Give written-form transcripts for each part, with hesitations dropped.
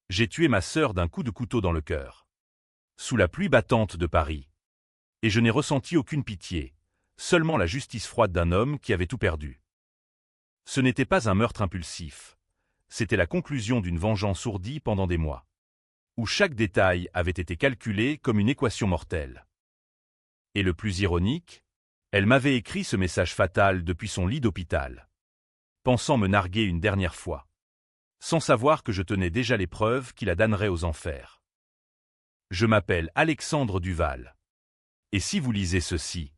J'ai tué ma sœur d'un coup de couteau dans le cœur. Sous la pluie battante de Paris. Et je n'ai ressenti aucune pitié, seulement la justice froide d'un homme qui avait tout perdu. Ce n'était pas un meurtre impulsif. C'était la conclusion d'une vengeance ourdie pendant des mois. Où chaque détail avait été calculé comme une équation mortelle. Et le plus ironique, elle m'avait écrit ce message fatal depuis son lit d'hôpital. Pensant me narguer une dernière fois. Sans savoir que je tenais déjà les preuves qui la damneraient aux enfers. Je m'appelle Alexandre Duval. Et si vous lisez ceci,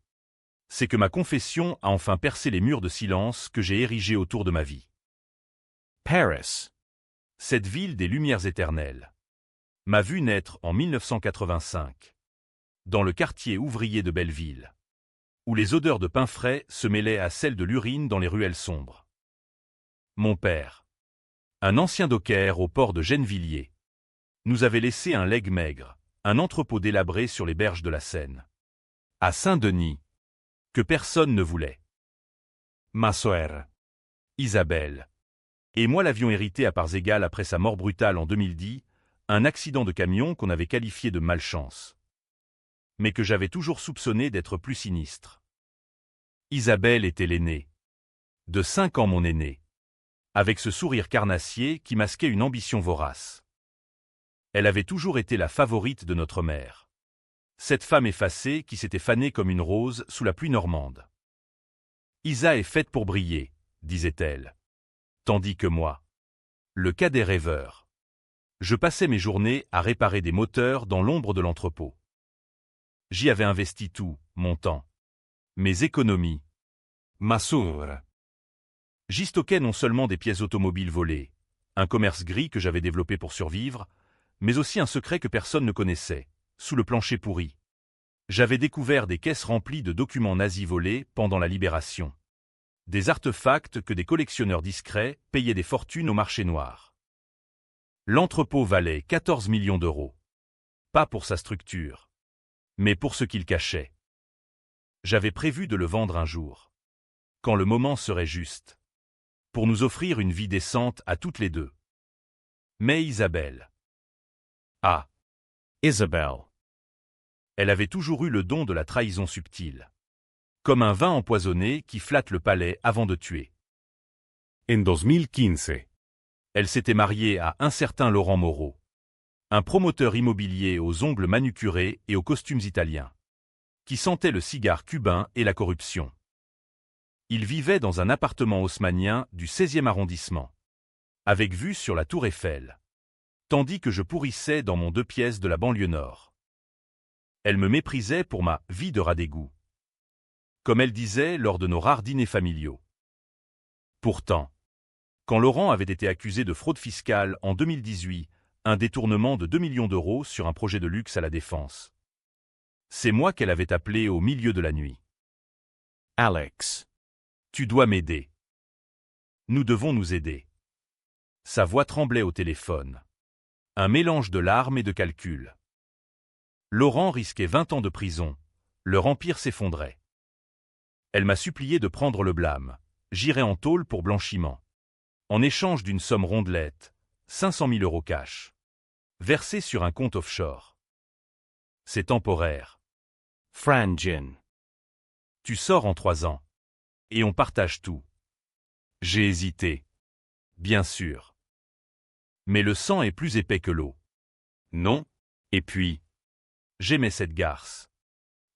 c'est que ma confession a enfin percé les murs de silence que j'ai érigés autour de ma vie. Paris. Cette ville des lumières éternelles. M'a vu naître en 1985. Dans le quartier ouvrier de Belleville. Où les odeurs de pain frais se mêlaient à celles de l'urine dans les ruelles sombres. Mon père, un ancien docker au port de Gennevilliers, nous avait laissé un legs maigre, un entrepôt délabré sur les berges de la Seine. À Saint-Denis, que personne ne voulait. Ma sœur, Isabelle, et moi l'avions hérité à parts égales après sa mort brutale en 2010, un accident de camion qu'on avait qualifié de malchance. Mais que j'avais toujours soupçonné d'être plus sinistre. Isabelle était l'aînée. De 5 ans mon aînée. Avec ce sourire carnassier qui masquait une ambition vorace. Elle avait toujours été la favorite de notre mère. Cette femme effacée qui s'était fanée comme une rose sous la pluie normande. Isa est faite pour briller, disait-elle. Tandis que moi, le cadet rêveur, je passais mes journées à réparer des moteurs dans l'ombre de l'entrepôt. J'y avais investi tout, mon temps, mes économies, ma sourre. J'y stockais non seulement des pièces automobiles volées, un commerce gris que j'avais développé pour survivre, mais aussi un secret que personne ne connaissait, sous le plancher pourri. J'avais découvert des caisses remplies de documents nazis volés pendant la Libération. Des artefacts que des collectionneurs discrets payaient des fortunes au marché noir. L'entrepôt valait 14 millions d'euros. Pas pour sa structure, mais pour ce qu'il cachait. J'avais prévu de le vendre un jour. Quand le moment serait juste. Pour nous offrir une vie décente à toutes les deux. Mais Isabelle. Ah. Isabelle. Elle avait toujours eu le don de la trahison subtile. Comme un vin empoisonné qui flatte le palais avant de tuer. En 2015. Elle s'était mariée à un certain Laurent Moreau. Un promoteur immobilier aux ongles manucurés et aux costumes italiens. Qui sentait le cigare cubain et la corruption. Il vivait dans un appartement haussmannien du 16e arrondissement. Avec vue sur la tour Eiffel. Tandis que je pourrissais dans mon 2 pièces de la banlieue nord. Elle me méprisait pour ma « vie de rat d'égout », comme elle disait lors de nos rares dîners familiaux. Pourtant, quand Laurent avait été accusé de fraude fiscale en 2018, un détournement de 2 millions d'euros sur un projet de luxe à la Défense, c'est moi qu'elle avait appelé au milieu de la nuit. Alex, tu dois m'aider. Nous devons nous aider. Sa voix tremblait au téléphone. Un mélange de larmes et de calculs. Laurent risquait 20 ans de prison. Leur empire s'effondrait. Elle m'a supplié de prendre le blâme. J'irai en tôle pour blanchiment. En échange d'une somme rondelette, 500 000 euros cash. Versés sur un compte offshore. C'est temporaire. Frangin. Tu sors en 3 ans. Et on partage tout. J'ai hésité. Bien sûr. Mais le sang est plus épais que l'eau. Non. Et puis, j'aimais cette garce.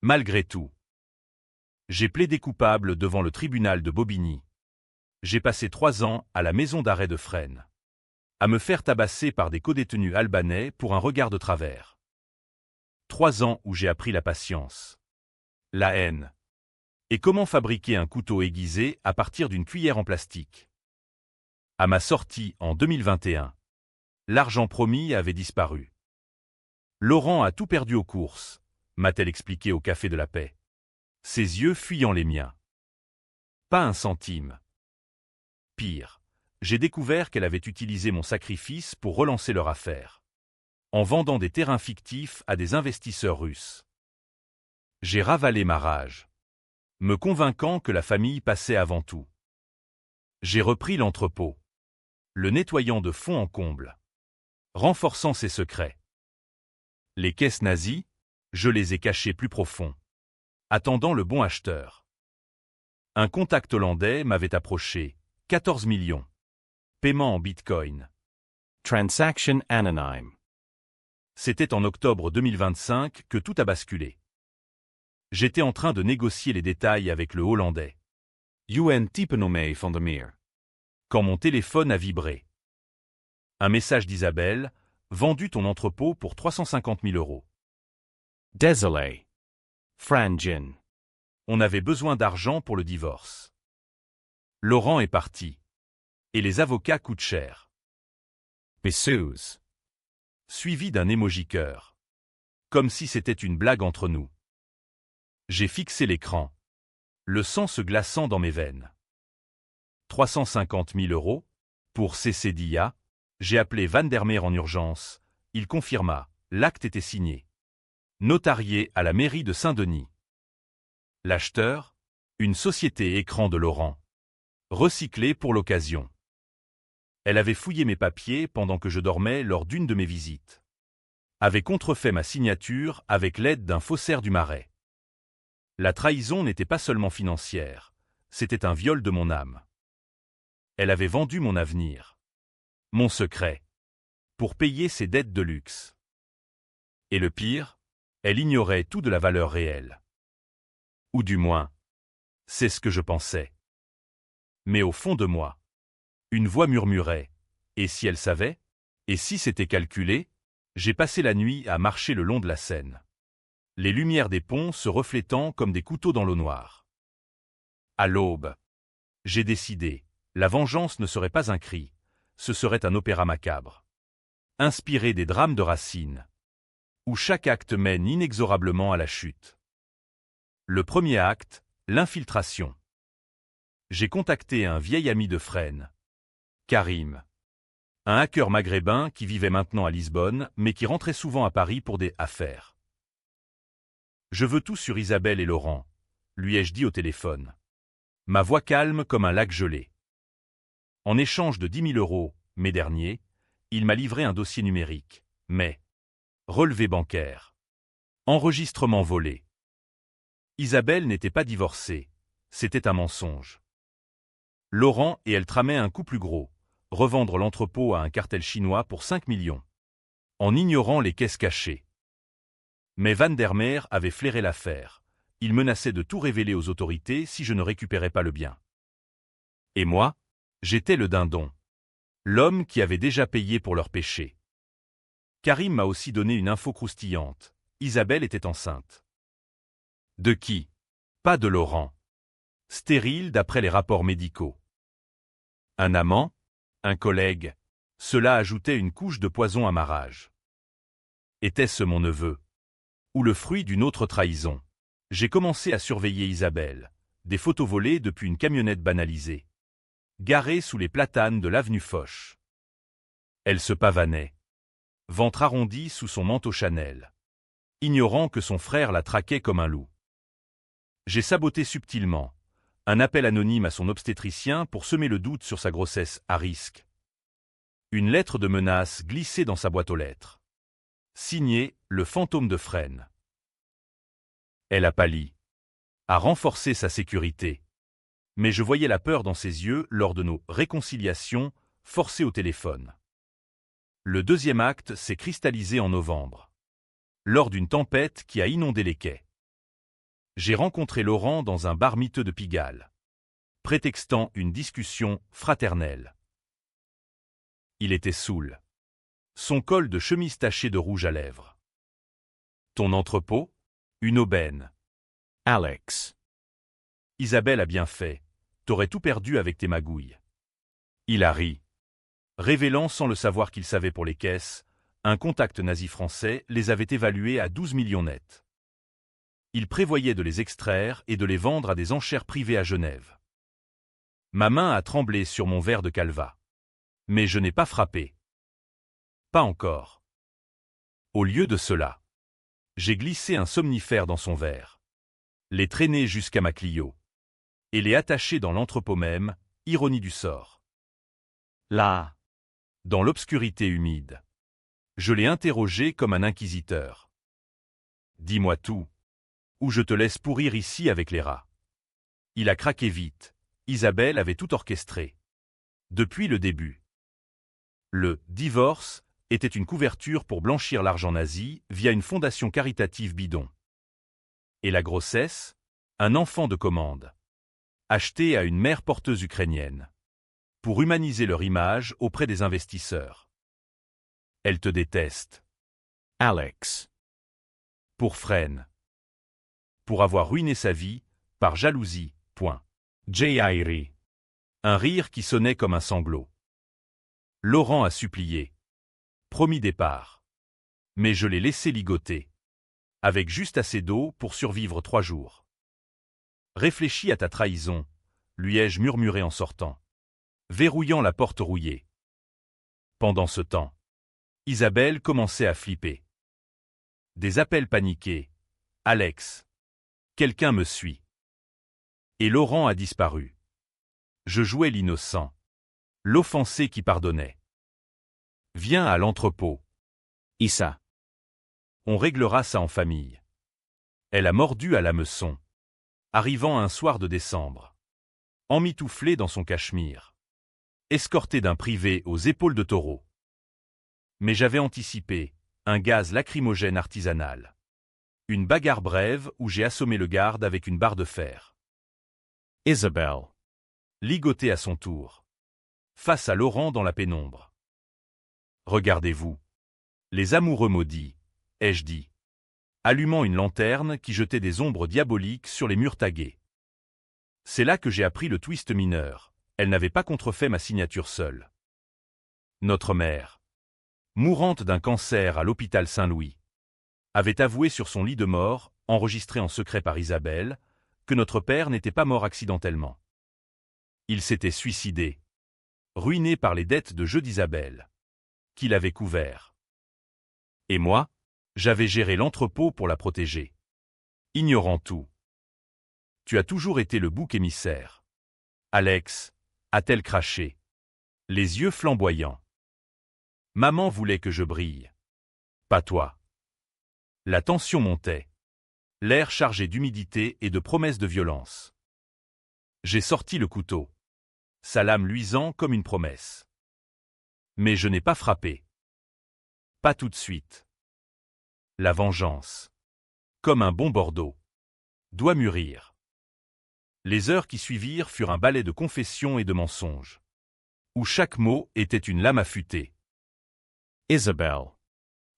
Malgré tout. J'ai plaidé coupable devant le tribunal de Bobigny. J'ai passé 3 ans à la maison d'arrêt de Fresnes. À me faire tabasser par des codétenus albanais pour un regard de travers. 3 ans où j'ai appris la patience. La haine. Et comment fabriquer un couteau aiguisé à partir d'une cuillère en plastique. À ma sortie en 2021, l'argent promis avait disparu. Laurent a tout perdu aux courses, m'a-t-elle expliqué au Café de la Paix. Ses yeux fuyant les miens. Pas un centime. Pire, j'ai découvert qu'elle avait utilisé mon sacrifice pour relancer leur affaire. En vendant des terrains fictifs à des investisseurs russes. J'ai ravalé ma rage. Me convainquant que la famille passait avant tout. J'ai repris l'entrepôt. Le nettoyant de fond en comble. renforçant ses secrets. Les caisses nazies, je les ai cachées plus profond, attendant le bon acheteur. Un contact hollandais m'avait approché, 14 millions. Paiement en bitcoin. Transaction anonyme. C'était en octobre 2025 que tout a basculé. J'étais en train de négocier les détails avec le Hollandais. UN typen mee van der Meer. Quand mon téléphone a vibré. Un message d'Isabelle, vendu ton entrepôt pour 350 000 €. Désolé. Franjin. On avait besoin d'argent pour le divorce. Laurent est parti. Et les avocats coûtent cher. Bessoes. Suivi d'un emoji cœur. Comme si c'était une blague entre nous. J'ai fixé l'écran. Le sang se glaçant dans mes veines. 350 000 € pour CCDIA. J'ai appelé Van der Meer en urgence. Il confirma, l'acte était signé. Notarié à la mairie de Saint-Denis. L'acheteur, une société écran de Laurent. Recyclée pour l'occasion. Elle avait fouillé mes papiers pendant que je dormais lors d'une de mes visites. Avait contrefait ma signature avec l'aide d'un faussaire du Marais. La trahison n'était pas seulement financière, c'était un viol de mon âme. Elle avait vendu mon avenir. Mon secret. Pour payer ses dettes de luxe. Et le pire, elle ignorait tout de la valeur réelle. Ou du moins, c'est ce que je pensais. Mais au fond de moi, une voix murmurait, et si elle savait? Et si c'était calculé? J'ai passé la nuit à marcher le long de la Seine. Les lumières des ponts se reflétant comme des couteaux dans l'eau noire. À l'aube, j'ai décidé, la vengeance ne serait pas un cri, ce serait un opéra macabre. Inspiré des drames de Racine, où chaque acte mène inexorablement à la chute. Le premier acte, l'infiltration. J'ai contacté un vieil ami de Fresnes, Karim. Un hacker maghrébin qui vivait maintenant à Lisbonne, mais qui rentrait souvent à Paris pour des affaires. Je veux tout sur Isabelle et Laurent, lui ai-je dit au téléphone. Ma voix calme comme un lac gelé. En échange de 10 000 €, mai dernier, il m'a livré un dossier numérique, mais relevé bancaire. Enregistrement volé. Isabelle n'était pas divorcée, c'était un mensonge. Laurent et elle tramaient un coup plus gros, revendre l'entrepôt à un cartel chinois pour 5 millions. En ignorant les caisses cachées. Mais Van der Meer avait flairé l'affaire. Il menaçait de tout révéler aux autorités si je ne récupérais pas le bien. Et moi, j'étais le dindon. L'homme qui avait déjà payé pour leur péché. Karim m'a aussi donné une info croustillante. Isabelle était enceinte. De qui? Pas de Laurent. Stérile d'après les rapports médicaux. Un amant? Un collègue? Cela ajoutait une couche de poison à ma rage. Était-ce mon neveu? Ou le fruit d'une autre trahison? J'ai commencé à surveiller Isabelle. Des photos volées depuis une camionnette banalisée. Garée sous les platanes de l'avenue Foch. Elle se pavanait. Ventre arrondi sous son manteau Chanel. Ignorant que son frère la traquait comme un loup. J'ai saboté subtilement. Un appel anonyme à son obstétricien pour semer le doute sur sa grossesse à risque. Une lettre de menace glissée dans sa boîte aux lettres. Signée « Le fantôme de Fresnes ». Elle a pâli. A renforcé sa sécurité. Mais je voyais la peur dans ses yeux lors de nos réconciliations forcées au téléphone. Le deuxième acte s'est cristallisé en novembre. Lors d'une tempête qui a inondé les quais. J'ai rencontré Laurent dans un bar miteux de Pigalle. Prétextant une discussion fraternelle. Il était saoul. Son col de chemise taché de rouge à lèvres. Ton entrepôt? Une aubaine. Alex. Isabelle a bien fait. T'aurais tout perdu avec tes magouilles. Il a ri. Révélant sans le savoir qu'il savait pour les caisses, un contact nazi français les avait évalués à 12 millions nets. Il prévoyait de les extraire et de les vendre à des enchères privées à Genève. Ma main a tremblé sur mon verre de Calva. Mais je n'ai pas frappé. Pas encore. Au lieu de cela, j'ai glissé un somnifère dans son verre. Les traîné jusqu'à ma Clio. Et les attaché dans l'entrepôt même, ironie du sort. Là. Dans l'obscurité humide. Je l'ai interrogé comme un inquisiteur. Dis-moi tout, ou je te laisse pourrir ici avec les rats. Il a craqué vite. Isabelle avait tout orchestré. Depuis le début. Le « divorce » était une couverture pour blanchir l'argent nazi via une fondation caritative bidon. Et la grossesse? Un enfant de commande. Acheté à une mère porteuse ukrainienne. Pour humaniser leur image auprès des investisseurs. Elle te déteste. Alex. Pour Fresne. Pour avoir ruiné sa vie, par jalousie, point. Jairi. Un rire qui sonnait comme un sanglot. Laurent a supplié. Promis départ. Mais je l'ai laissé ligoter. Avec juste assez d'eau pour survivre 3 jours. Réfléchis à ta trahison, lui ai-je murmuré en sortant. Verrouillant la porte rouillée. Pendant ce temps, Isabelle commençait à flipper. Des appels paniqués. Alex. Quelqu'un me suit. Et Laurent a disparu. Je jouais l'innocent. L'offensé qui pardonnait. Viens à l'entrepôt. Issa. On réglera ça en famille. Elle a mordu à l'hameçon. Arrivant un soir de décembre. Emmitouflée dans son cachemire. Escortée d'un privé aux épaules de taureau. Mais j'avais anticipé, un gaz lacrymogène artisanal. Une bagarre brève où j'ai assommé le garde avec une barre de fer. Isabelle. Ligotée à son tour. Face à Laurent dans la pénombre. Regardez-vous. Les amoureux maudits, ai-je dit. Allumant une lanterne qui jetait des ombres diaboliques sur les murs tagués. C'est là que j'ai appris le twist mineur. Elle n'avait pas contrefait ma signature seule. Notre mère, mourante d'un cancer à l'hôpital Saint-Louis, avait avoué sur son lit de mort, enregistré en secret par Isabelle, que notre père n'était pas mort accidentellement. Il s'était suicidé, ruiné par les dettes de jeu d'Isabelle, qu'il avait couvert. Et moi, j'avais géré l'entrepôt pour la protéger. Ignorant tout. Tu as toujours été le bouc émissaire. Alex, a-t-elle craché, les yeux flamboyants. Maman voulait que je brille. Pas toi. La tension montait. L'air chargé d'humidité et de promesses de violence. J'ai sorti le couteau. Sa lame luisant comme une promesse. Mais je n'ai pas frappé. Pas tout de suite. La vengeance. Comme un bon Bordeaux. Doit mûrir. Les heures qui suivirent furent un ballet de confessions et de mensonges. Où chaque mot était une lame affûtée. Isabelle.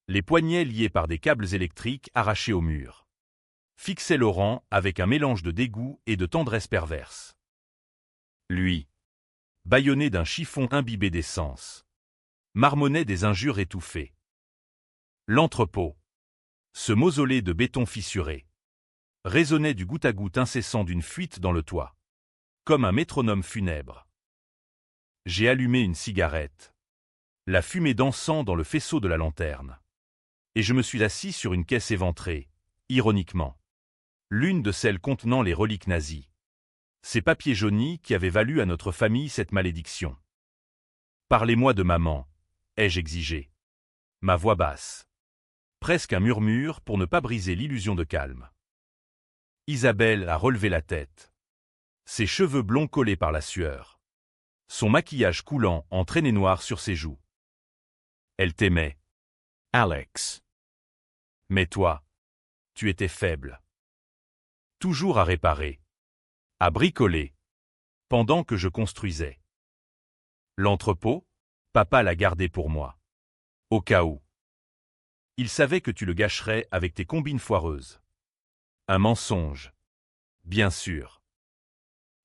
Les poignets liés par des câbles électriques arrachés au mur. Fixait Laurent avec un mélange de dégoût et de tendresse perverse. Lui, bâillonné d'un chiffon imbibé d'essence, marmonnait des injures étouffées. L'entrepôt, ce mausolée de béton fissuré, résonnait du goutte à goutte incessant d'une fuite dans le toit, comme un métronome funèbre. J'ai allumé une cigarette, la fumée dansant dans le faisceau de la lanterne, et je me suis assis sur une caisse éventrée, ironiquement. L'une de celles contenant les reliques nazies. Ces papiers jaunis qui avaient valu à notre famille cette malédiction. Parlez-moi de maman, ai-je exigé. Ma voix basse. Presque un murmure pour ne pas briser l'illusion de calme. Isabelle a relevé la tête. Ses cheveux blonds collés par la sueur. Son maquillage coulant en traînées noires sur ses joues. Elle t'aimait. Alex. Mais toi, tu étais faible. Toujours à réparer. À bricoler. Pendant que je construisais. L'entrepôt, papa l'a gardé pour moi. Au cas où. Il savait que tu le gâcherais avec tes combines foireuses. Un mensonge. Bien sûr.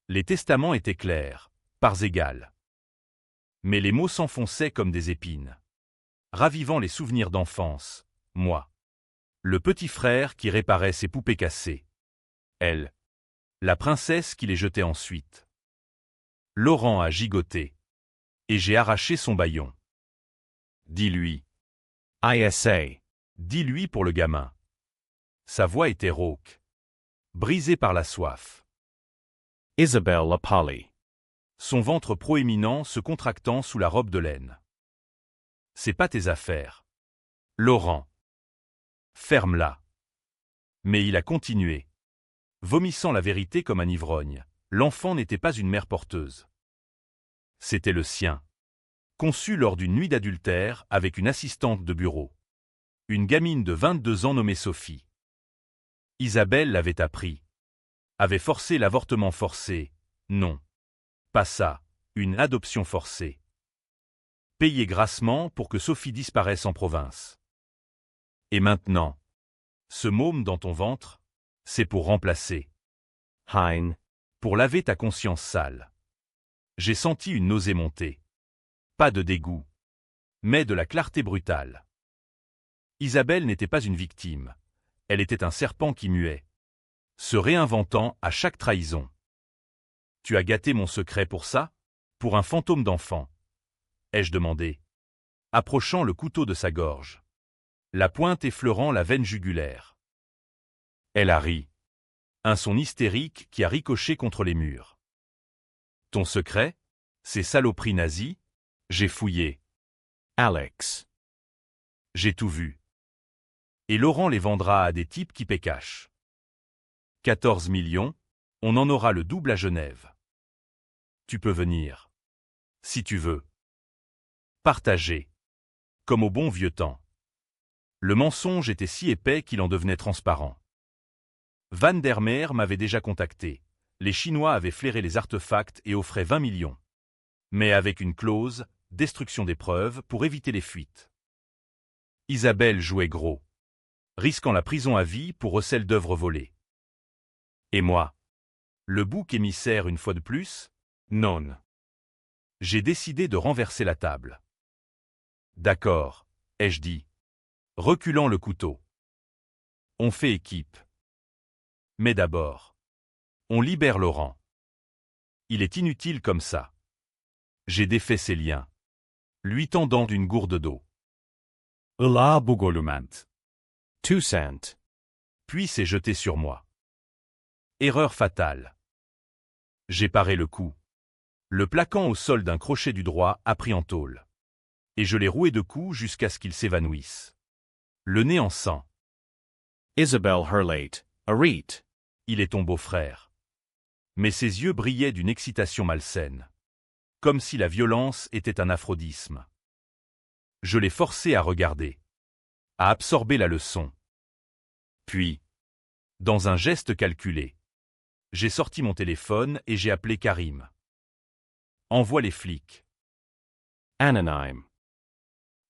Les testaments étaient clairs, parts égales. Mais les mots s'enfonçaient comme des épines. Ravivant les souvenirs d'enfance, moi. Le petit frère qui réparait ses poupées cassées. Elle. La princesse qui les jetait ensuite. Laurent a gigoté. Et j'ai arraché son bâillon. Dis-lui. ISA. Dis-lui pour le gamin. Sa voix était rauque. Brisée par la soif. Isabelle Polly. Son ventre proéminent se contractant sous la robe de laine. C'est pas tes affaires. Laurent. Ferme-la. Mais il a continué. Vomissant la vérité comme un ivrogne, l'enfant n'était pas une mère porteuse. C'était le sien. Conçu lors d'une nuit d'adultère avec une assistante de bureau. Une gamine de 22 ans nommée Sophie. Isabelle l'avait appris. Avait forcé l'avortement forcé. Non. Pas ça, une adoption forcée. Payé grassement pour que Sophie disparaisse en province. Et maintenant, ce môme dans ton ventre, c'est pour remplacer. Hein. Pour laver ta conscience sale. J'ai senti une nausée monter. Pas de dégoût, mais de la clarté brutale. Isabelle n'était pas une victime. Elle était un serpent qui muait, se réinventant à chaque trahison. Tu as gâté mon secret pour ça? Pour un fantôme d'enfant? Ai-je demandé, approchant le couteau de sa gorge, la pointe effleurant la veine jugulaire. Elle a ri. Un son hystérique qui a ricoché contre les murs. Ton secret? Ces saloperies nazies? J'ai fouillé. Alex. J'ai tout vu. Et Laurent les vendra à des types qui paient cash. 14 millions, on en aura le double à Genève. Tu peux venir. Si tu veux. Partager. Comme au bon vieux temps. Le mensonge était si épais qu'il en devenait transparent. Van der Meer m'avait déjà contacté. Les Chinois avaient flairé les artefacts et offraient 20 millions. Mais avec une clause, destruction des preuves, pour éviter les fuites. Isabelle jouait gros. Risquant la prison à vie pour recel d'œuvres volées. Et moi? Le bouc émissaire une fois de plus? Non. J'ai décidé de renverser la table. D'accord, ai-je dit, reculant le couteau. On fait équipe. Mais d'abord, on libère Laurent. Il est inutile comme ça. J'ai défait ses liens, lui tendant d'une gourde d'eau. Ila bugolument. Toussaint. Puis s'est jeté sur moi. Erreur fatale. J'ai paré le coup. Le plaquant au sol d'un crochet du droit a pris en tôle. Et je l'ai roué de coups jusqu'à ce qu'il s'évanouisse. Le nez en sang. Isabelle Hurlate. Arit. Il est ton beau-frère. Mais ses yeux brillaient d'une excitation malsaine. Comme si la violence était un aphrodisme. Je l'ai forcé à regarder. À absorber la leçon. Puis, dans un geste calculé, j'ai sorti mon téléphone et j'ai appelé Karim. Envoie les flics. Anonyme.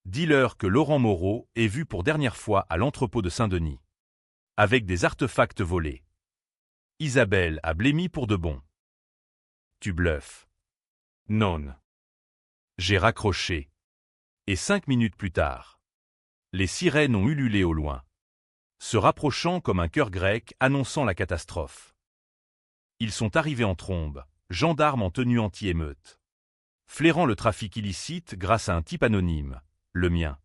Dis-leur que Laurent Moreau est vu pour dernière fois à l'entrepôt de Saint-Denis. Avec des artefacts volés. Isabelle a blêmi pour de bon. Tu bluffes. Non. J'ai raccroché. Et 5 minutes plus tard, les sirènes ont ululé au loin, se rapprochant comme un chœur grec annonçant la catastrophe. Ils sont arrivés en trombe, gendarmes en tenue anti-émeute, flairant le trafic illicite grâce à un type anonyme, le mien,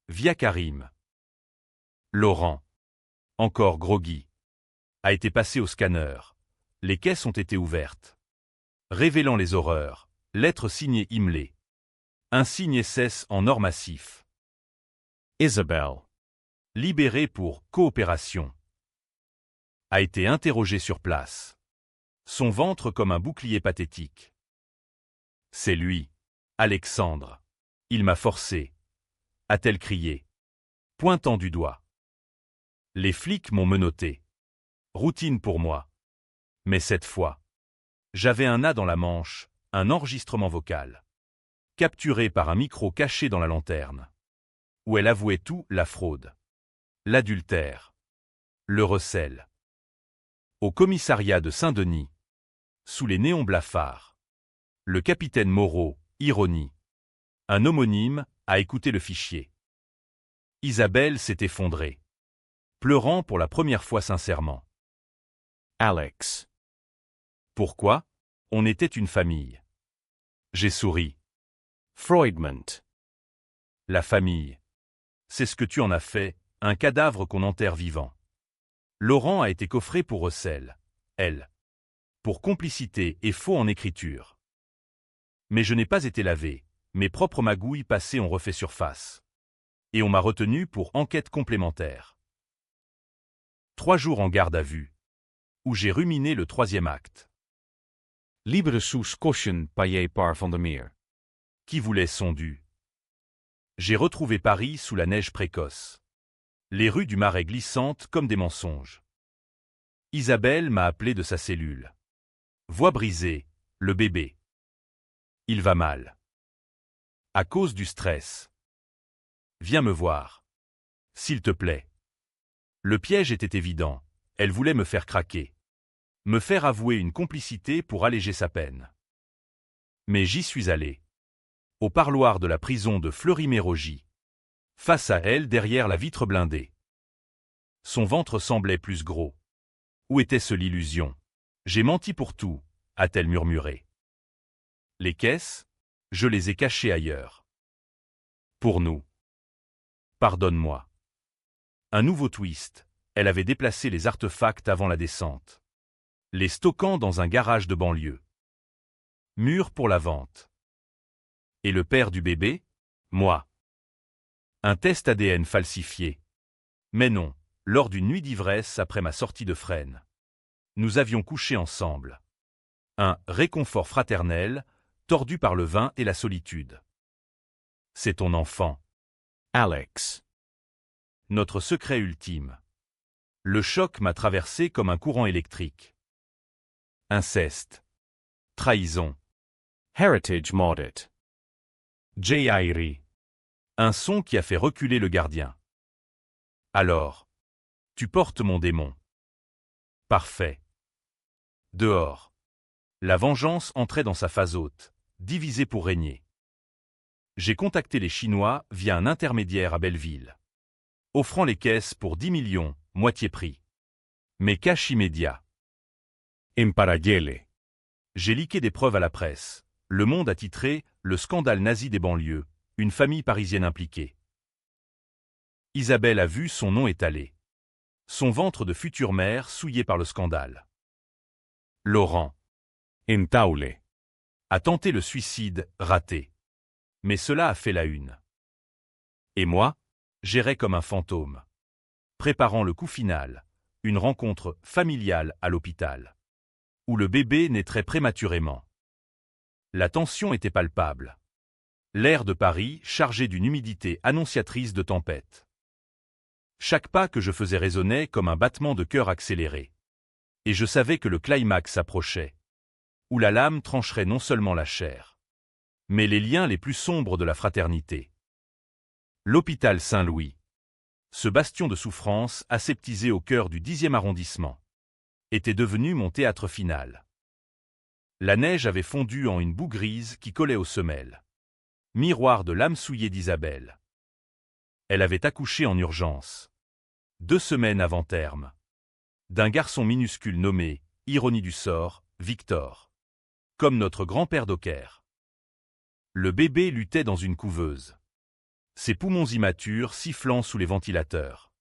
via Karim. Laurent, encore groggy, a été passé au scanner. Les caisses ont été ouvertes, révélant les horreurs, lettre signée Himmler. Un signe SS en or massif. Isabelle. Libéré pour coopération. A été interrogé sur place. Son ventre comme un bouclier pathétique. C'est lui, Alexandre. Il m'a forcé. A-t-elle crié, pointant du doigt. Les flics m'ont menotté. Routine pour moi. Mais cette fois, j'avais un A dans la manche, un enregistrement vocal. Capturé par un micro caché dans la lanterne. Où elle avouait tout, la fraude, l'adultère, le recel. Au commissariat de Saint-Denis, sous les néons blafards, le capitaine Moreau, ironie. Un homonyme, a écouté le fichier. Isabelle s'est effondrée, pleurant pour la première fois sincèrement. Alex. Pourquoi? On était une famille. J'ai souri. Freudment. La famille. C'est ce que tu en as fait, un cadavre qu'on enterre vivant. Laurent a été coffré pour recel, elle. Pour complicité et faux en écriture. Mais je n'ai pas été lavé, mes propres magouilles passées ont refait surface. Et on m'a retenu pour enquête complémentaire. 3 jours en garde à vue. Où j'ai ruminé le 3e acte. Libre sous caution payé par Vandermeer. Qui voulait son dû? J'ai retrouvé Paris sous la neige précoce. Les rues du Marais glissantes comme des mensonges. Isabelle m'a appelé de sa cellule. Voix brisée, le bébé. Il va mal. À cause du stress. Viens me voir. S'il te plaît. Le piège était évident, elle voulait me faire craquer. Me faire avouer une complicité pour alléger sa peine. Mais j'y suis allé. Au parloir de la prison de Fleury-Mérogis. Face à elle derrière la vitre blindée. Son ventre semblait plus gros. Où était-ce l'illusion? J'ai menti pour tout, a-t-elle murmuré. Les caisses? Je les ai cachées ailleurs. Pour nous. Pardonne-moi. Un nouveau twist, elle avait déplacé les artefacts avant la descente. Les stockant dans un garage de banlieue. Mur pour la vente. Et le père du bébé? Moi. Un test ADN falsifié. Mais non, lors d'une nuit d'ivresse après ma sortie de Fresnes. Nous avions couché ensemble. Un réconfort fraternel, tordu par le vin et la solitude. C'est ton enfant. Alex. Notre secret ultime. Le choc m'a traversé comme un courant électrique. Inceste. Trahison. Heritage Maudit. J.I.R. Un son qui a fait reculer le gardien. Alors. Tu portes mon démon. Parfait. Dehors. La vengeance entrait dans sa phase haute, divisée pour régner. J'ai contacté les Chinois via un intermédiaire à Belleville. Offrant les caisses pour 10 millions, moitié prix. Mais cash immédiat. Imparagele. J'ai liqué des preuves à la presse. Le Monde a titré « Le scandale nazi des banlieues, une famille parisienne impliquée ». Isabelle a vu son nom étalé. Son ventre de future mère souillé par le scandale. Laurent. Intaule. A tenté le suicide, raté. Mais cela a fait la une. Et moi, j'errais comme un fantôme. Préparant le coup final, une rencontre familiale à l'hôpital. Où le bébé naîtrait prématurément. La tension était palpable. L'air de Paris chargé d'une humidité annonciatrice de tempête. Chaque pas que je faisais résonnait comme un battement de cœur accéléré. Et je savais que le climax s'approchait. Où la lame trancherait non seulement la chair, mais les liens les plus sombres de la fraternité. L'hôpital Saint-Louis. Ce bastion de souffrance aseptisé au cœur du 10e arrondissement. Était devenu mon théâtre final. La neige avait fondu en une boue grise qui collait aux semelles. Miroir de l'âme souillée d'Isabelle. Elle avait accouché en urgence. 2 semaines avant terme. D'un garçon minuscule nommé, ironie du sort, Victor. Comme notre grand-père Docker. Le bébé luttait dans une couveuse. Ses poumons immatures sifflant sous les ventilateurs.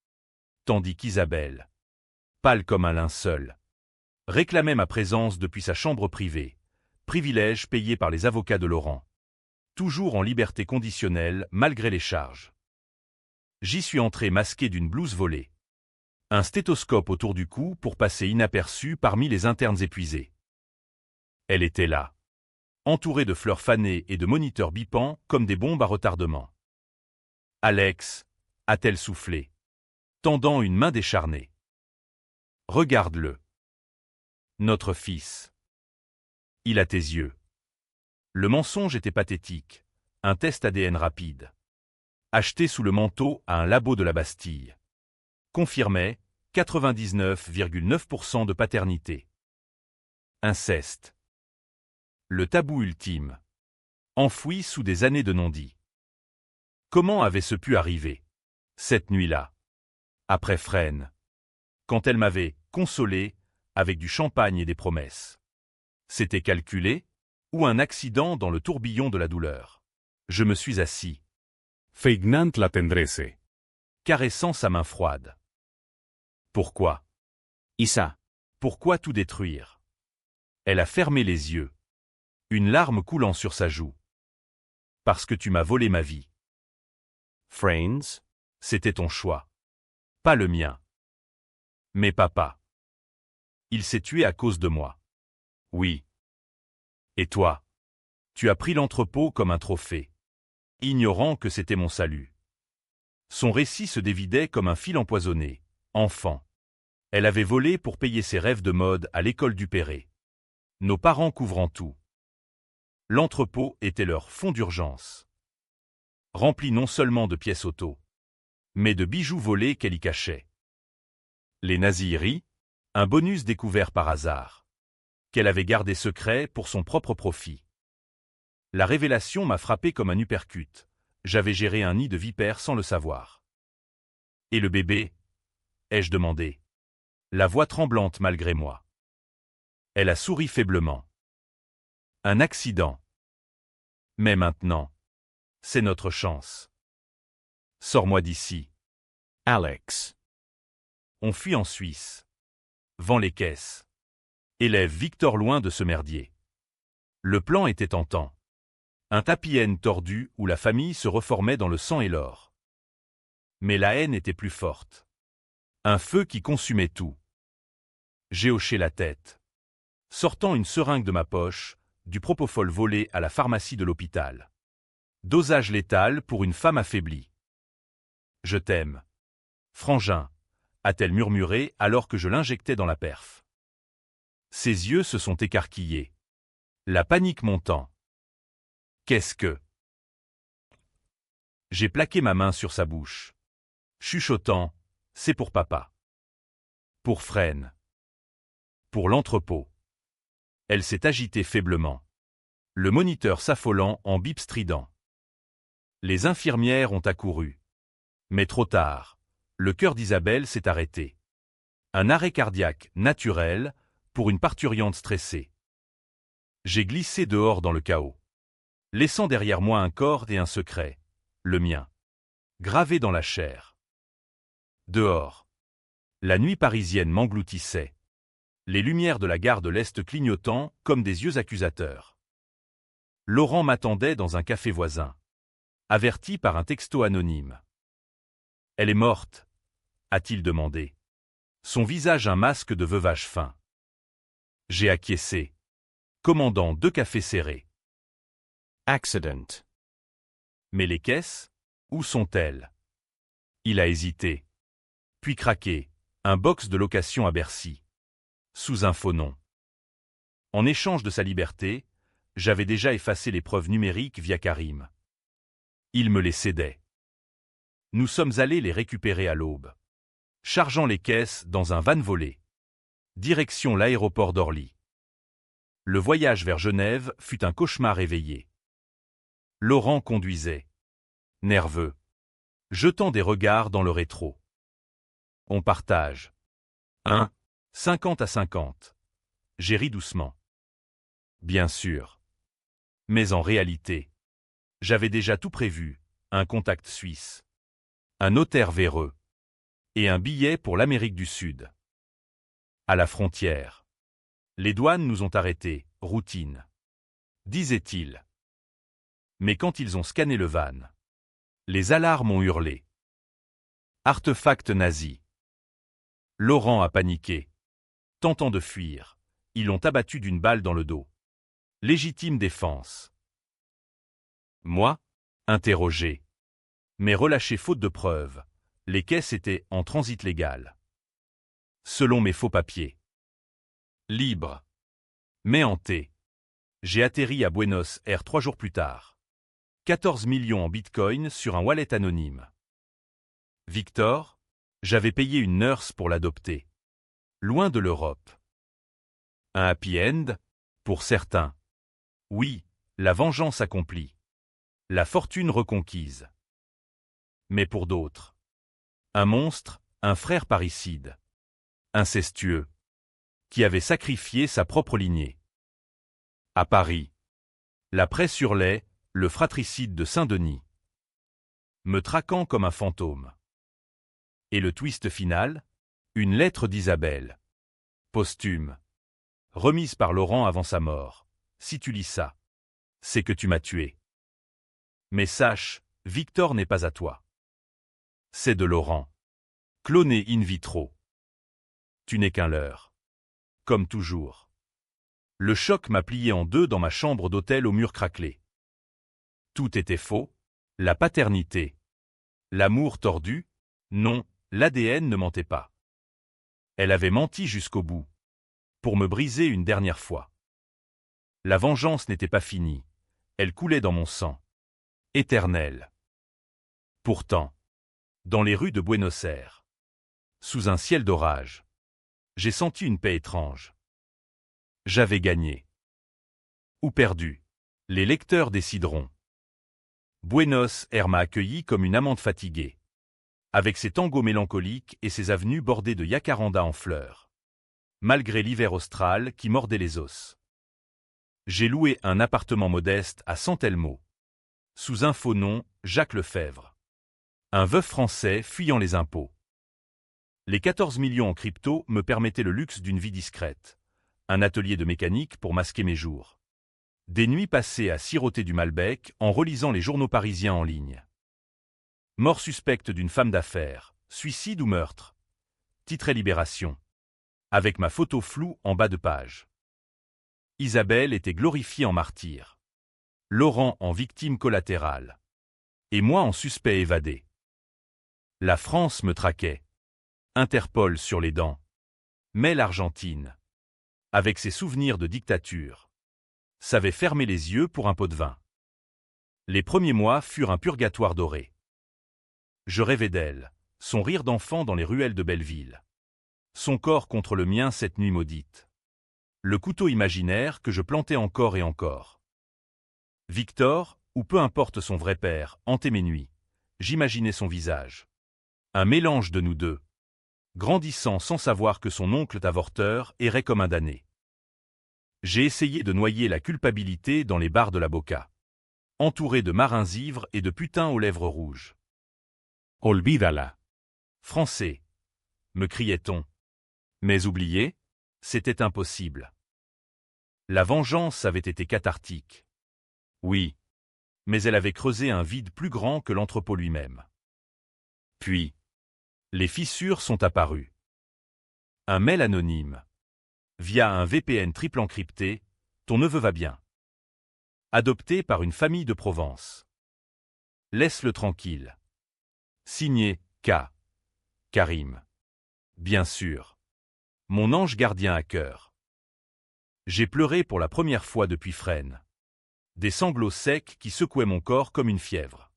Tandis qu'Isabelle, pâle comme un linceul, réclamait ma présence depuis sa chambre privée, privilège payé par les avocats de Laurent. Toujours en liberté conditionnelle malgré les charges. J'y suis entré masqué d'une blouse volée. Un stéthoscope autour du cou pour passer inaperçu parmi les internes épuisés. Elle était là. Entourée de fleurs fanées et de moniteurs bipants comme des bombes à retardement. Alex, a-t-elle soufflé, tendant une main décharnée. Regarde-le. Notre fils. Il a tes yeux. Le mensonge était pathétique. Un test ADN rapide. Acheté sous le manteau à un labo de la Bastille. Confirmait 99,9% de paternité. Inceste. Le tabou ultime. Enfoui sous des années de non-dit. Comment avait-ce pu arriver? Cette nuit-là. Après Fresnes. Quand elle m'avait consolé avec du champagne et des promesses. C'était calculé? Ou un accident dans le tourbillon de la douleur? Je me suis assis. Feignant la tendresse. Caressant sa main froide. Pourquoi? Isa. Pourquoi tout détruire? Elle a fermé les yeux. Une larme coulant sur sa joue. Parce que tu m'as volé ma vie. Friends? C'était ton choix. Pas le mien. Mais papa. Il s'est tué à cause de moi. Oui. Et toi? Tu as pris l'entrepôt comme un trophée, ignorant que c'était mon salut. Son récit se dévidait comme un fil empoisonné. Enfant. Elle avait volé pour payer ses rêves de mode à l'école du Perret. Nos parents couvrant tout. L'entrepôt était leur fonds d'urgence. Rempli non seulement de pièces auto, mais de bijoux volés qu'elle y cachait. Les nazis rient, un bonus découvert par hasard, qu'elle avait gardé secret pour son propre profit. La révélation m'a frappé comme un uppercut. J'avais géré un nid de vipères sans le savoir. Et le bébé? Ai-je demandé, la voix tremblante malgré moi. Elle a souri faiblement. Un accident. Mais maintenant, c'est notre chance. Sors-moi d'ici. Alex. On fuit en Suisse. Vend les caisses. Élève Victor loin de ce merdier. Le plan était tentant. Un tapis haine tordu où la famille se reformait dans le sang et l'or. Mais la haine était plus forte. Un feu qui consumait tout. J'ai hoché la tête. Sortant une seringue de ma poche, du propofol volé à la pharmacie de l'hôpital. Dosage létal pour une femme affaiblie. Je t'aime. Frangin, a-t-elle murmuré alors que je l'injectais dans la perf. Ses yeux se sont écarquillés. La panique montant. Qu'est-ce que... J'ai plaqué ma main sur sa bouche. Chuchotant, c'est pour papa. Pour Fresne. Pour l'entrepôt. Elle s'est agitée faiblement. Le moniteur s'affolant en bip strident. Les infirmières ont accouru. Mais trop tard. Le cœur d'Isabelle s'est arrêté. Un arrêt cardiaque naturel pour une parturiente stressée. J'ai glissé dehors dans le chaos, laissant derrière moi un corps et un secret, le mien, gravé dans la chair. Dehors. La nuit parisienne m'engloutissait. Les lumières de la gare de l'Est clignotant comme des yeux accusateurs. Laurent m'attendait dans un café voisin, averti par un texto anonyme. « Elle est morte », a-t-il demandé. Son visage un masque de veuvage fin. J'ai acquiescé, commandant 2 cafés serrés. Accident. Mais les caisses, où sont-elles? Il a hésité. Puis craqué, un box de location à Bercy. Sous un faux nom. En échange de sa liberté, j'avais déjà effacé les preuves numériques via Karim. Il me les cédait. Nous sommes allés les récupérer à l'aube, chargeant les caisses dans un van volé. Direction l'aéroport d'Orly. Le voyage vers Genève fut un cauchemar éveillé. Laurent conduisait. Nerveux. Jetant des regards dans le rétro. On partage. 50-50. J'ai ri doucement. Bien sûr. Mais en réalité, j'avais déjà tout prévu, un contact suisse, un notaire véreux, et un billet pour l'Amérique du Sud. À la frontière. Les douanes nous ont arrêtés, routine. Disait-il. Mais quand ils ont scanné le van, les alarmes ont hurlé. Artefact nazi. Laurent a paniqué. Tentant de fuir, ils l'ont abattu d'une balle dans le dos. Légitime défense. Moi, interrogé. Mais relâché faute de preuves, les caisses étaient en transit légal. Selon mes faux papiers. Libre. Mais hanté. J'ai atterri à Buenos Aires 3 jours plus tard. 14 millions en bitcoin sur un wallet anonyme. Victor, j'avais payé une nurse pour l'adopter. Loin de l'Europe. Un happy end, pour certains. Oui, la vengeance accomplie. La fortune reconquise. Mais pour d'autres. Un monstre, un frère parricide. Incestueux. Qui avait sacrifié sa propre lignée. À Paris. La presse hurlait, le fratricide de Saint-Denis. Me traquant comme un fantôme. Et le twist final? Une lettre d'Isabelle. Posthume. Remise par Laurent avant sa mort. Si tu lis ça, c'est que tu m'as tué. Mais sache, Victor n'est pas à toi. C'est de Laurent. Cloné in vitro. Tu n'es qu'un leurre. Comme toujours. Le choc m'a plié en deux dans ma chambre d'hôtel au mur craquelé. Tout était faux. La paternité. L'amour tordu. Non, l'ADN ne mentait pas. Elle avait menti jusqu'au bout. Pour me briser une dernière fois. La vengeance n'était pas finie. Elle coulait dans mon sang. Éternelle. Pourtant, dans les rues de Buenos Aires, sous un ciel d'orage, j'ai senti une paix étrange. J'avais gagné. Ou perdu. Les lecteurs décideront. Buenos Aires m'a accueilli comme une amante fatiguée, avec ses tangos mélancoliques et ses avenues bordées de jacaranda en fleurs, malgré l'hiver austral qui mordait les os. J'ai loué un appartement modeste à San Telmo, sous un faux nom, Jacques Lefebvre. Un veuf français fuyant les impôts. Les 14 millions en crypto me permettaient le luxe d'une vie discrète, un atelier de mécanique pour masquer mes jours. Des nuits passées à siroter du Malbec en relisant les journaux parisiens en ligne. Mort suspecte d'une femme d'affaires, suicide ou meurtre. Titre Libération. Avec ma photo floue en bas de page. Isabelle était glorifiée en martyr. Laurent en victime collatérale. Et moi en suspect évadé. La France me traquait. Interpol sur les dents. Mais l'Argentine, avec ses souvenirs de dictature, savait fermer les yeux pour un pot de vin. Les premiers mois furent un purgatoire doré. Je rêvais d'elle, son rire d'enfant dans les ruelles de Belleville. Son corps contre le mien cette nuit maudite. Le couteau imaginaire que je plantais encore et encore. Victor, ou peu importe son vrai père, hantait mes nuits. J'imaginais son visage. Un mélange de nous deux. Grandissant sans savoir que son oncle avorteur errait comme un damné. J'ai essayé de noyer la culpabilité dans les bars de la Boca. Entouré de marins ivres et de putains aux lèvres rouges. Olvídala. Français, me criait-on. Mais oubliez, c'était impossible. La vengeance avait été cathartique. Oui, mais elle avait creusé un vide plus grand que l'entrepôt lui-même. Puis, les fissures sont apparues. Un mail anonyme. Via un VPN triple encrypté, ton neveu va bien. Adopté par une famille de Provence. Laisse-le tranquille. Signé, K. Karim. Bien sûr. Mon ange gardien à cœur. J'ai pleuré pour la première fois depuis Fresnes. Des sanglots secs qui secouaient mon corps comme une fièvre.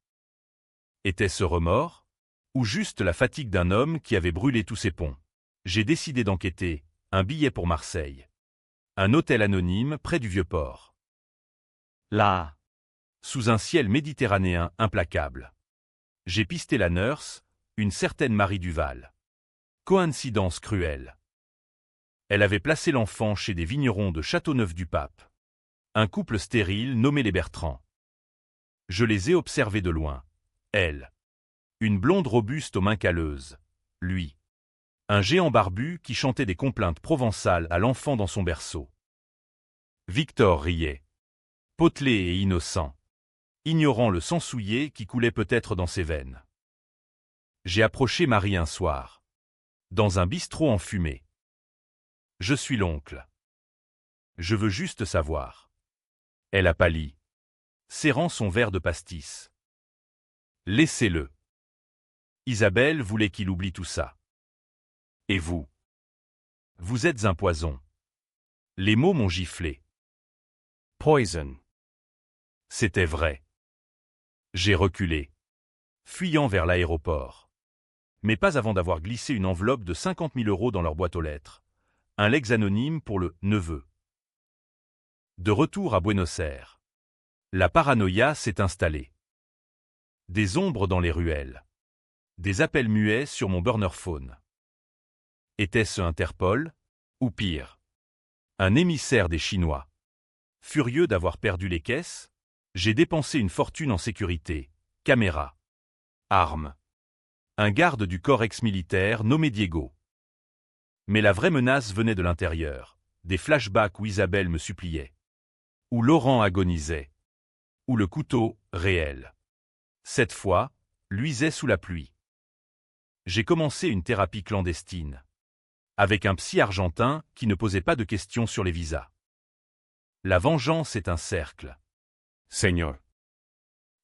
Était-ce remords? Ou juste la fatigue d'un homme qui avait brûlé tous ses ponts? J'ai décidé d'enquêter, un billet pour Marseille. Un hôtel anonyme près du Vieux-Port. Là, sous un ciel méditerranéen implacable. J'ai pisté la nurse, une certaine Marie Duval. Coïncidence cruelle. Elle avait placé l'enfant chez des vignerons de Châteauneuf-du-Pape. Un couple stérile nommé les Bertrand. Je les ai observés de loin. Elle. Une blonde robuste aux mains calleuses. Lui. Un géant barbu qui chantait des complaintes provençales à l'enfant dans son berceau. Victor riait. Potelé et innocent. Ignorant le sang souillé qui coulait peut-être dans ses veines. J'ai approché Marie un soir. Dans un bistrot enfumé. Je suis l'oncle. Je veux juste savoir. Elle a pâli. Serrant son verre de pastis. Laissez-le. Isabelle voulait qu'il oublie tout ça. Et vous? Vous êtes un poison. Les mots m'ont giflé. Poison. C'était vrai. J'ai reculé, fuyant vers l'aéroport. Mais pas avant d'avoir glissé une enveloppe de 50 000 € dans leur boîte aux lettres. Un legs anonyme pour le neveu. De retour à Buenos Aires. La paranoïa s'est installée. Des ombres dans les ruelles. Des appels muets sur mon burner phone. Était-ce Interpol? Ou pire? Un émissaire des Chinois. Furieux d'avoir perdu les caisses, j'ai dépensé une fortune en sécurité, caméra, armes. Un garde du corps ex-militaire nommé Diego. Mais la vraie menace venait de l'intérieur, des flashbacks où Isabelle me suppliait. Où Laurent agonisait. Où le couteau, réel. Cette fois, luisait sous la pluie. J'ai commencé une thérapie clandestine. Avec un psy argentin qui ne posait pas de questions sur les visas. La vengeance est un cercle. Señor.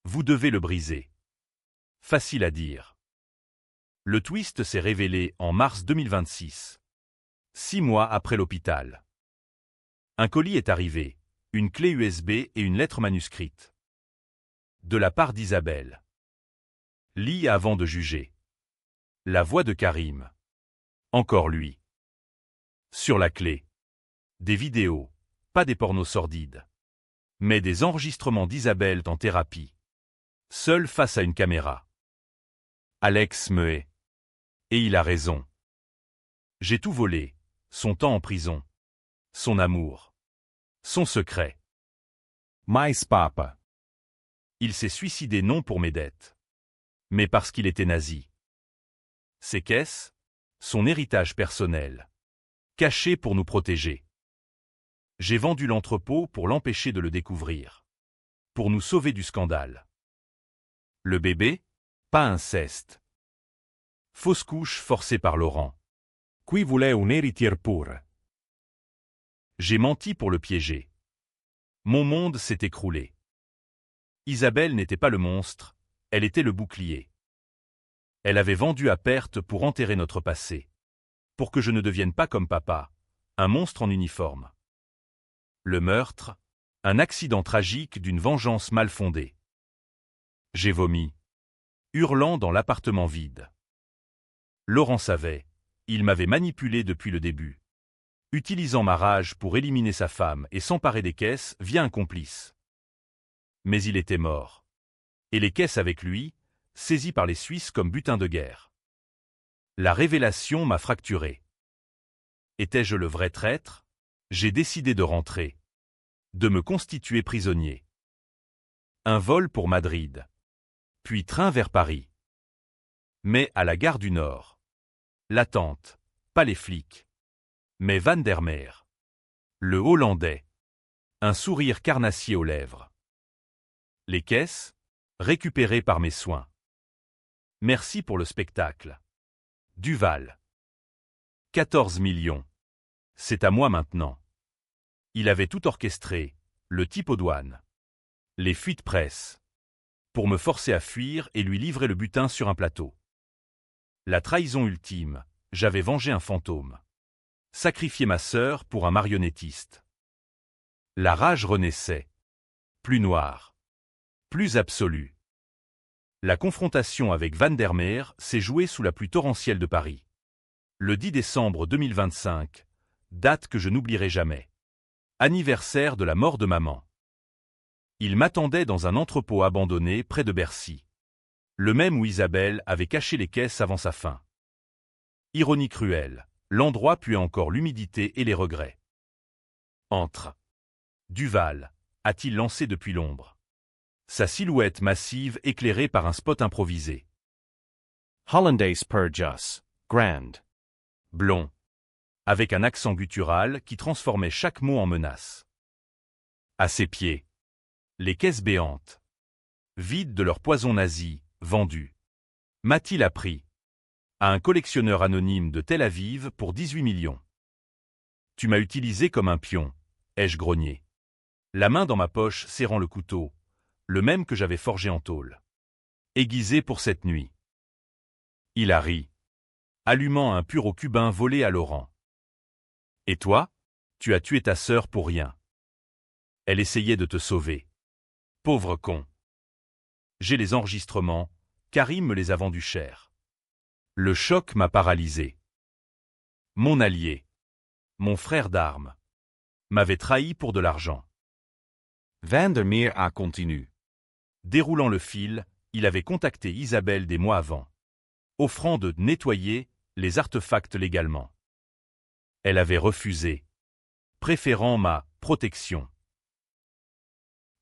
Vous devez le briser. Facile à dire. Le twist s'est révélé en mars 2026. 6 mois après l'hôpital. Un colis est arrivé, une clé USB et une lettre manuscrite. De la part d'Isabelle. Lis avant de juger. La voix de Karim. Encore lui. Sur la clé. Des vidéos, pas des pornos sordides. Mais des enregistrements d'Isabelle en thérapie. Seule face à une caméra. Alex me hait. Et il a raison. J'ai tout volé, son temps en prison. Son amour. Son secret. Mais papa. Il s'est suicidé non pour mes dettes. Mais parce qu'il était nazi. Ses caisses, son héritage personnel. Caché pour nous protéger. J'ai vendu l'entrepôt pour l'empêcher de le découvrir. Pour nous sauver du scandale. Le bébé? Pas inceste. Fausse couche forcée par Laurent. Qui voulait un héritier pur. J'ai menti pour le piéger. Mon monde s'est écroulé. Isabelle n'était pas le monstre, elle était le bouclier. Elle avait vendu à perte pour enterrer notre passé. Pour que je ne devienne pas comme papa, un monstre en uniforme. Le meurtre, un accident tragique d'une vengeance mal fondée. J'ai vomi, hurlant dans l'appartement vide. Laurent savait, il m'avait manipulé depuis le début. Utilisant ma rage pour éliminer sa femme et s'emparer des caisses via un complice. Mais il était mort. Et les caisses avec lui, saisies par les Suisses comme butin de guerre. La révélation m'a fracturé. Étais-je le vrai traître? J'ai décidé de rentrer. De me constituer prisonnier. Un vol pour Madrid. Puis train vers Paris. Mais à la gare du Nord. L'attente, pas les flics. Mais Van der Meer. Le Hollandais. Un sourire carnassier aux lèvres. Les caisses, récupérées par mes soins. Merci pour le spectacle. Duval. 14 millions. C'est à moi maintenant. Il avait tout orchestré, le type aux douanes. Les fuites presse. Pour me forcer à fuir et lui livrer le butin sur un plateau. La trahison ultime, j'avais vengé un fantôme. Sacrifié ma sœur pour un marionnettiste. La rage renaissait. Plus noire. Plus absolue. La confrontation avec Van der Meer s'est jouée sous la pluie torrentielle de Paris. Le 10 décembre 2025, date que je n'oublierai jamais. Anniversaire de la mort de maman. Il m'attendait dans un entrepôt abandonné près de Bercy. Le même où Isabelle avait caché les caisses avant sa fin. Ironie cruelle, l'endroit puait encore l'humidité et les regrets. Entre. Duval, a-t-il lancé depuis l'ombre. Sa silhouette massive éclairée par un spot improvisé. Hollandaise Purjas. Grand. Blond. Avec un accent guttural qui transformait chaque mot en menace. À ses pieds. Les caisses béantes. Vides de leur poison nazi, vendues. M'a-t-il appris? À un collectionneur anonyme de Tel Aviv pour 18 millions. Tu m'as utilisé comme un pion, ai-je grogné. La main dans ma poche serrant le couteau, le même que j'avais forgé en tôle. Aiguisé pour cette nuit. Il a ri. Allumant un puro cubain volé à Laurent. Et toi? Tu as tué ta sœur pour rien. Elle essayait de te sauver. Pauvre con. J'ai les enregistrements, Karim me les a vendus cher. Le choc m'a paralysé. Mon allié, mon frère d'armes, m'avait trahi pour de l'argent. Van der Meer a continué. Déroulant le fil, il avait contacté Isabelle des mois avant, offrant de nettoyer les artefacts légalement. Elle avait refusé, préférant ma protection.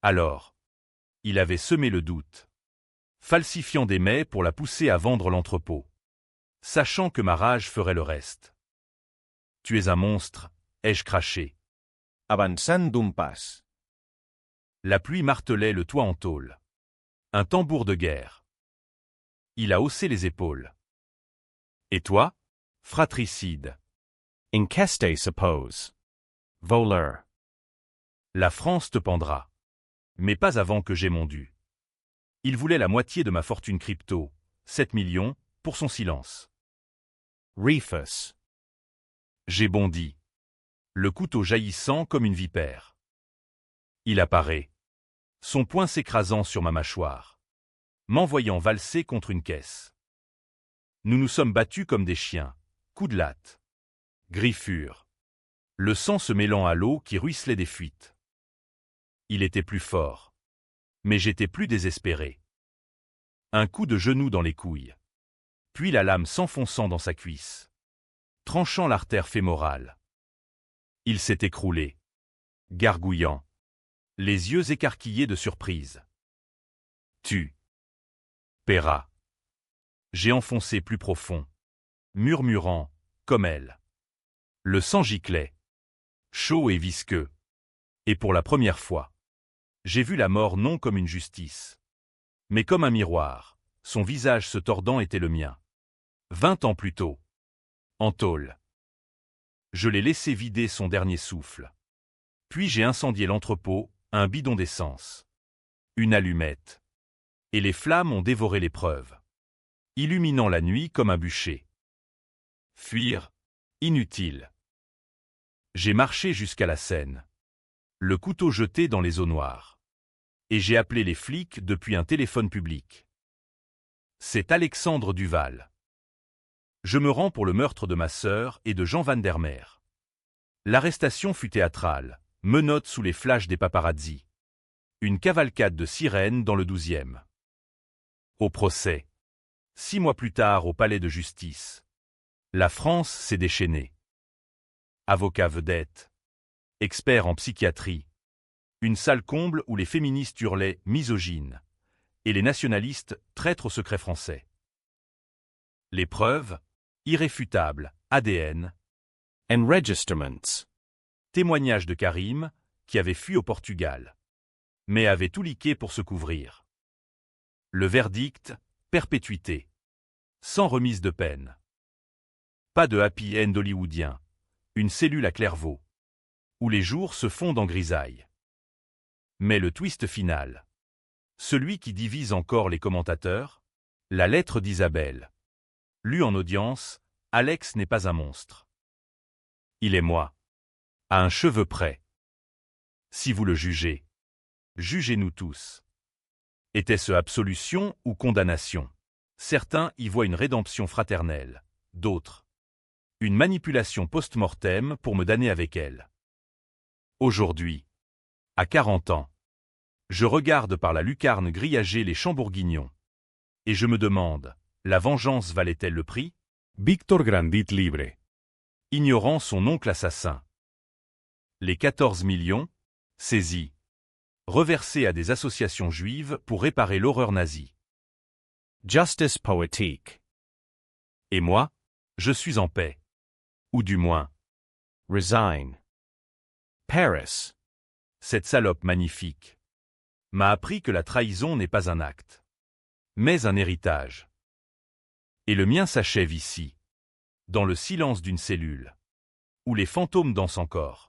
Alors, il avait semé le doute, falsifiant des mets pour la pousser à vendre l'entrepôt, sachant que ma rage ferait le reste. Tu es un monstre, ai-je craché. Avançant d'un pas. La pluie martelait le toit en tôle. Un tambour de guerre. Il a haussé les épaules. Et toi? Fratricide. Inceste suppose. Voleur. La France te pendra. Mais pas avant que j'aie mon dû. Il voulait la moitié de ma fortune crypto, 7 millions, pour son silence. Rufus. J'ai bondi. Le couteau jaillissant comme une vipère. Il apparaît. Son poing s'écrasant sur ma mâchoire. M'envoyant valser contre une caisse. Nous nous sommes battus comme des chiens. Coups de latte. Griffures. Le sang se mêlant à l'eau qui ruisselait des fuites. Il était plus fort. Mais j'étais plus désespéré. Un coup de genou dans les couilles. Puis la lame s'enfonçant dans sa cuisse. Tranchant l'artère fémorale. Il s'est écroulé. Gargouillant. Les yeux écarquillés de surprise. Tu paieras. J'ai enfoncé plus profond. Murmurant, comme elle. Le sang giclait. Chaud et visqueux. Et pour la première fois, j'ai vu la mort non comme une justice, mais comme un miroir, son visage se tordant était le mien. 20 ans plus tôt. En tôle. Je l'ai laissé vider son dernier souffle. Puis j'ai incendié l'entrepôt, un bidon d'essence. Une allumette. Et les flammes ont dévoré les preuves. Illuminant la nuit comme un bûcher. Fuir. Inutile. J'ai marché jusqu'à la Seine. Le couteau jeté dans les eaux noires. Et j'ai appelé les flics depuis un téléphone public. C'est Alexandre Duval. Je me rends pour le meurtre de ma sœur et de Jean Van der Meer. L'arrestation fut théâtrale, menottes sous les flashs des paparazzis. Une cavalcade de sirènes dans le 12e. Au procès. 6 mois plus tard au palais de justice. La France s'est déchaînée. Avocat vedette. Expert en psychiatrie. Une salle comble où les féministes hurlaient « misogyne » et les nationalistes « traîtres au secret français ». Les preuves, irréfutables, ADN, Enregistrements. témoignage de Karim, qui avait fui au Portugal, mais avait tout liqué pour se couvrir. Le verdict, perpétuité, sans remise de peine. Pas de happy end hollywoodien, une cellule à Clairvaux, où les jours se fondent en grisaille. Mais le twist final, celui qui divise encore les commentateurs, la lettre d'Isabelle. Lue en audience, Alex n'est pas un monstre. Il est moi. À un cheveu près. Si vous le jugez, jugez-nous tous. Était-ce absolution ou condamnation? Certains y voient une rédemption fraternelle, d'autres. Une manipulation post-mortem pour me damner avec elle. Aujourd'hui, à 40 ans, je regarde par la lucarne grillagée les champs bourguignons. Et je me demande, la vengeance valait-elle le prix? Victor Grandit libre. Ignorant son oncle assassin. Les 14 millions, saisis, reversés à des associations juives pour réparer l'horreur nazie. Justice poétique. Et moi, je suis en paix. Ou du moins, Resign. Paris. cette salope magnifique m'a appris que la trahison n'est pas un acte, mais un héritage. Et le mien s'achève ici, dans le silence d'une cellule, où les fantômes dansent encore.